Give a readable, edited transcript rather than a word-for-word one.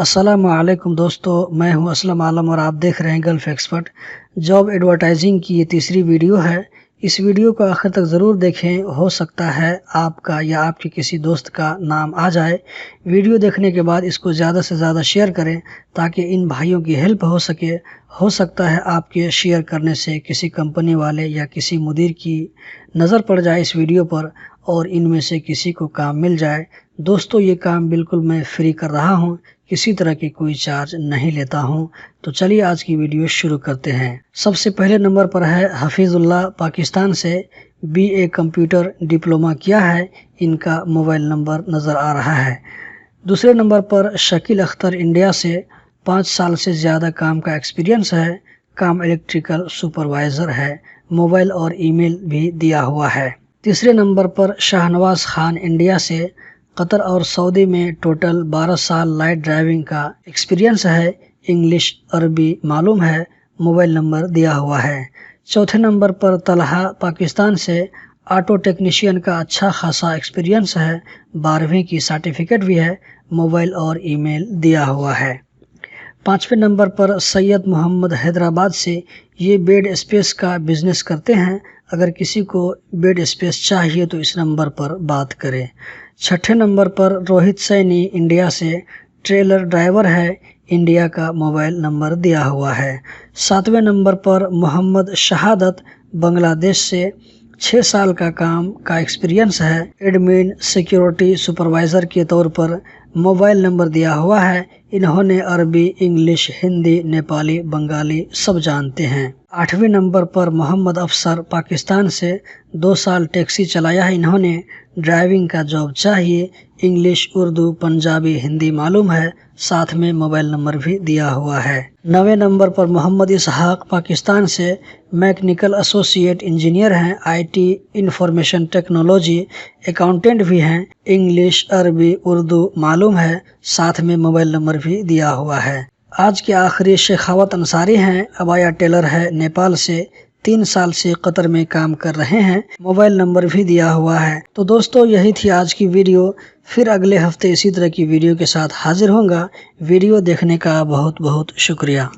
अस्सलाम वालेकुम दोस्तों, मैं हूं असलम आलम और आप देख रहे हैं गल्फ एक्सपर्ट। जॉब एडवर्टाइजिंग की ये तीसरी वीडियो है। इस वीडियो को आखिर तक ज़रूर देखें, हो सकता है आपका या आपके किसी दोस्त का नाम आ जाए। वीडियो देखने के बाद इसको ज़्यादा से ज़्यादा शेयर करें ताकि इन भाइयों की हेल्प हो सके। हो सकता है आपके शेयर करने से किसी कंपनी वाले या किसी मुदीर की नज़र पड़ जाए इस वीडियो पर और इनमें से किसी को काम मिल जाए। दोस्तों, ये काम बिल्कुल मैं फ्री कर रहा हूँ, किसी तरह की कोई चार्ज नहीं लेता हूँ। तो चलिए आज की वीडियो शुरू करते हैं। सबसे पहले नंबर पर है हफीजुल्लाह, पाकिस्तान से BA कंप्यूटर डिप्लोमा किया है। इनका मोबाइल नंबर नज़र आ रहा है। दूसरे नंबर पर शकील अख्तर, इंडिया से 5 साल से ज़्यादा काम का एक्सपीरियंस है। काम इलेक्ट्रिकल सुपरवाइज़र है। मोबाइल और ईमेल भी दिया हुआ है। तीसरे नंबर पर शाहनवाज खान, इंडिया से कतर और सऊदी में टोटल 12 साल लाइट ड्राइविंग का एक्सपीरियंस है। इंग्लिश अरबी मालूम है। मोबाइल नंबर दिया हुआ है। चौथे नंबर पर तलहा, पाकिस्तान से ऑटो टेक्नीशियन का अच्छा खासा एक्सपीरियंस है। 12वीं की सर्टिफिकेट भी है। मोबाइल और ईमेल दिया हुआ है। पाँचवें नंबर पर सैयद मोहम्मद, हैदराबाद से, ये बेड स्पेस का बिजनेस करते हैं। अगर किसी को बेड स्पेस चाहिए तो इस नंबर पर बात करें। छठे नंबर पर रोहित सैनी, इंडिया से, ट्रेलर ड्राइवर है। इंडिया का मोबाइल नंबर दिया हुआ है। सातवें नंबर पर मोहम्मद शहादत, बांग्लादेश से, 6 साल का काम का एक्सपीरियंस है। एडमिन सिक्योरिटी सुपरवाइज़र के तौर पर मोबाइल नंबर दिया हुआ है। इन्होंने अरबी, इंग्लिश, हिंदी, नेपाली, बंगाली सब जानते हैं। 8वें नंबर पर मोहम्मद अफसर, पाकिस्तान से, 2 साल टैक्सी चलाया है। इन्होंने ड्राइविंग का जॉब चाहिए। इंग्लिश, उर्दू, पंजाबी, हिंदी मालूम है। साथ में मोबाइल नंबर भी दिया हुआ है। 9वें नंबर पर मोहम्मद इसहाक, पाकिस्तान से, मैकेनिकल एसोसिएट इंजीनियर हैं। IT इंफॉर्मेशन टेक्नोलॉजी, अकाउंटेंट भी हैं। इंग्लिश, अरबी, उर्दू मालूम है। साथ में मोबाइल नंबर भी दिया हुआ है। आज के आखिरी शेखावत अंसारी हैं, अबाया टेलर है, नेपाल से, 3 साल से कतर में काम कर रहे हैं। मोबाइल नंबर भी दिया हुआ है। तो दोस्तों, यही थी आज की वीडियो। फिर अगले हफ्ते इसी तरह की वीडियो के साथ हाजिर होऊंगा। वीडियो देखने का बहुत बहुत शुक्रिया।